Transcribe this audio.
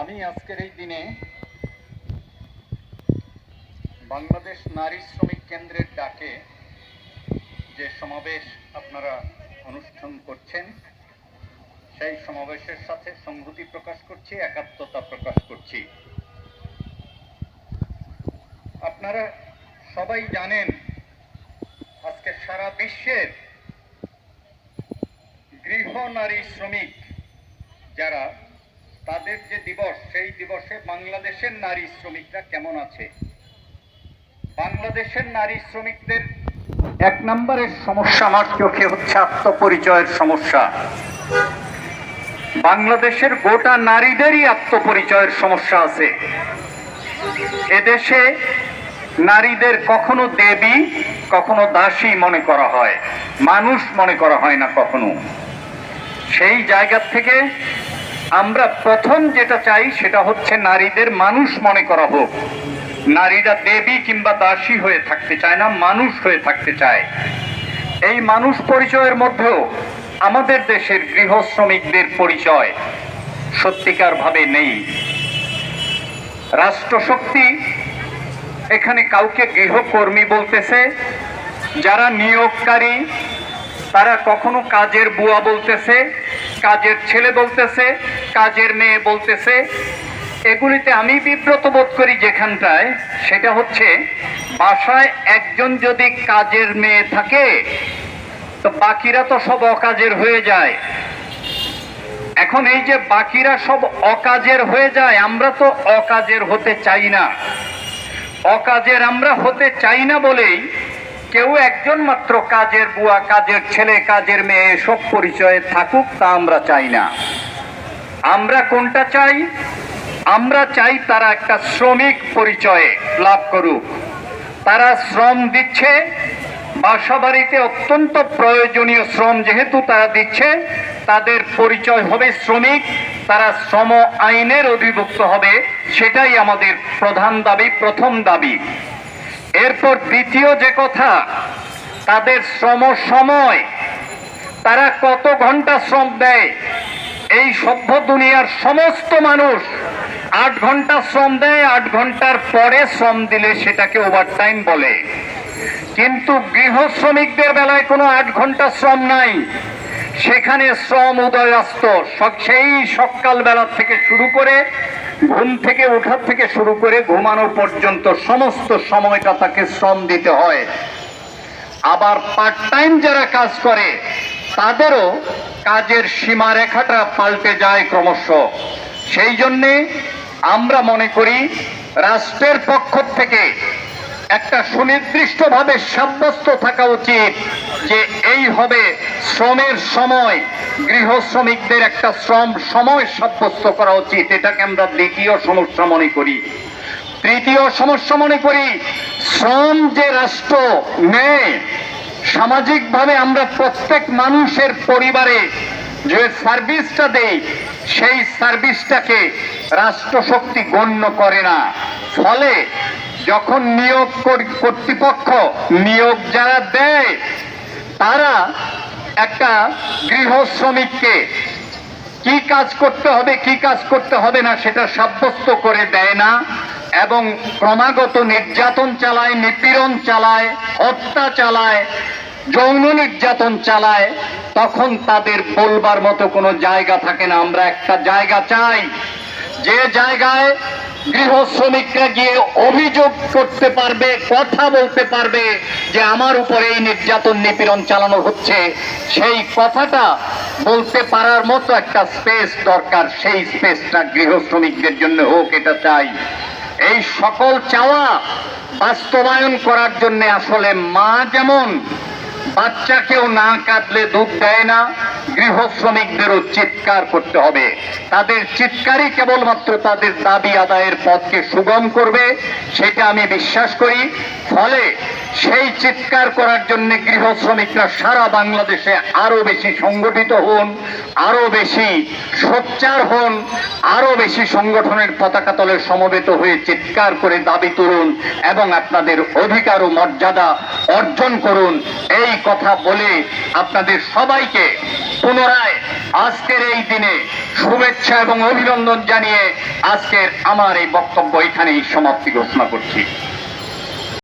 আমি আজকের এই দিনে বাংলাদেশ নারী শ্রমিক কেন্দ্রের ডাকে যে সমাবেশ আপনারা অনুষ্ঠান করছেন, সেই সমাবেশের সাথে সংহতি প্রকাশ করছি, একাত্মতা প্রকাশ করছি। আপনারা সবাই জানেন আজকে সারা বিশ্বের গৃহ নারী শ্রমিক যারা, তাদের যে দিবস, সেই দিবসে বাংলাদেশের নারী শ্রমিকরা কেমন আছে। বাংলাদেশের নারী শ্রমিকদের এক নম্বরের সমস্যা আমার চোখে হচ্ছে আত্মপরিচয়ের সমস্যা। বাংলাদেশের গোটা নারীদেরই আত্মপরিচয়ের সমস্যা আছে। এদেশে নারীদের কখনো দেবী, কখনো দাসী মনে করা হয়, মানুষ মনে করা হয় না কখনো। সেই জায়গা থেকে আমরা প্রথম যেটা চাই সেটা হচ্ছে নারীদের মানুষ মনে করা হোক। নারীরা দেবী কিংবা দাসী হয়ে থাকতে চায় না, মানুষ হয়ে থাকতে চায়। এই মানুষ পরিচয়ের মধ্যেও আমাদের দেশের গৃহ শ্রমিকদের পরিচয় সত্যিকার ভাবে নেই। রাষ্ট্রশক্তি এখানে কাউকে গৃহকর্মী বলতেছে, যারা নিয়োগকারী তারা কখনো কাজের বুয়া বলতেছে, কাজের ছেলে বলতেছে, কাজের মেয়ে বলতেছে। এগুলিতে আমি বিব্রত বোধ করি যেখানটায়, সেটা হচ্ছে বাসায় একজন যদি কাজের মেয়ে থাকে তো বাকিরা তো সব অকাজের হয়ে যায়। এখন এই যে বাকিরা সব অকাজের হয়ে যায়, আমরা তো অকাজের হতে চাই না। অকাজের আমরা হতে চাই না বলেই কেউ একজন মাত্র কাজের বুয়া, কাজের ছেলে, কাজের মেয়ে সব পরিচয়ে থাকুক, তা আমরা চাই না। আমরা কোনটা চাই? আমরা চাই তারা একটা শ্রমিক পরিচয়ে লাভ করুক। তারা শ্রম দিচ্ছে, বাসা বাড়িতে অত্যন্ত প্রয়োজনীয় শ্রম যেহেতু তারা দিচ্ছে, তাদের পরিচয় হবে শ্রমিক। তারা শ্রম আইনের অধিভুক্ত হবে, সেটাই আমাদের প্রধান দাবি, প্রথম দাবি। এরপর দ্বিতীয় যে কথা, তাদের শ্রম সময়, তারা কত ঘন্টা শ্রম দেয়। এই সভ্য দুনিয়ার সমস্ত মানুষ 8 ঘন্টা শ্রম দেয়, 8 ঘন্টার পরে শ্রম দিলে সেটাকে ওভারটাইম বলে। কিন্তু গৃহ শ্রমিকদের বেলায় কোনো 8 ঘন্টা শ্রম নাই। সেখানে শ্রম উদয়াস্ত, সেই সকালবেলা থেকে শুরু করে, ঘুম থেকে ওঠার থেকে শুরু করে ঘুমানো পর্যন্ত সমস্ত সময়টা তাকে শ্রম দিতে হয়। আবার পার্ট টাইম যারা কাজ করে তাদেরও কাজের সীমারেখাটা পাল্টে যায় ক্রমশ। সেই জন্যে আমরা মনে করি রাষ্ট্রের পক্ষ থেকে একটা সুনির্দিষ্টভাবে সাব্যস্ত থাকা উচিত যে এই হবে শ্রমের সময়, গৃহ শ্রমিকদের একটা শ্রম সময় সাব্যস্ত করা উচিত। এটাকে আমরা দ্বিতীয় সমস্যা মনে করি। তৃতীয় সমস্যা মনে করি শ্রম যে রাষ্ট্র নেয়, সামাজিকভাবে আমরা প্রত্যেক মানুষের পরিবারে যে সার্ভিসটা দেই, সেই সার্ভিসটাকে রাষ্ট্রশক্তি গণ্য করে না। ফলে যখন নিয়োগ কর্তৃপক্ষ নিয়োগ যারা দেয়, তারা একটা গৃহ শ্রমিককে কি কাজ করতে হবে, কি কাজ করতে হবে না সেটা সাব্যস্ত করে দেয় না, এবং ক্রমাগত নির্যাতন চালায়, নিপীড়ন চালায়, হত্যা চালায়, যৌন নির্যাতন চালায়। তখন তাদের বলবার মতো কোনো জায়গা থাকে না। আমরা একটা জায়গা চাই, যে জায়গায় গৃহ শ্রমিকরা গিয়ে অভিযোগ করতে পারবে, কথা বলতে পারবে যে আমার উপরে এই নির্যাতন নিপীড়ন চালানো হচ্ছে। সেই কথাটা বলতে পারার মতো একটা স্পেস দরকার। সেই স্পেসটা গৃহ শ্রমিকদের জন্য হোক, এটা চাই। এই সকল চাওয়া বাস্তবায়ন করার জন্য আসলে মা যেমন বাচ্চাকেও না কাঁদলে দুধ দেয় না, গৃহ শ্রমিকদেরও চিৎকার করতে হবে। তাদের চিৎকারই কেবলমাত্র তাদের দাবি আদায়ের পথকে সুগম করবে, সেটা আমি বিশ্বাস করি। ফলে সেই চিৎকার করার জন্য গৃহ শ্রমিকরা সারা বাংলাদেশে আরো বেশি সংগঠিত হন, আরো বেশি সোচ্চার হন, আরো বেশি সংগঠনের পতাকা তলে সমবেত হয়ে চিৎকার করে দাবি তুলুন এবং আপনাদের অধিকার ও মর্যাদা অর্জন করুন। এই কথা বলে আপনাদের সবাইকে পুনরায় আজকের এই দিনে শুভেচ্ছা এবং অভিনন্দন জানিয়ে আজকের আমার এই বক্তব্য এখানেই সমাপ্তি ঘোষণা করছি।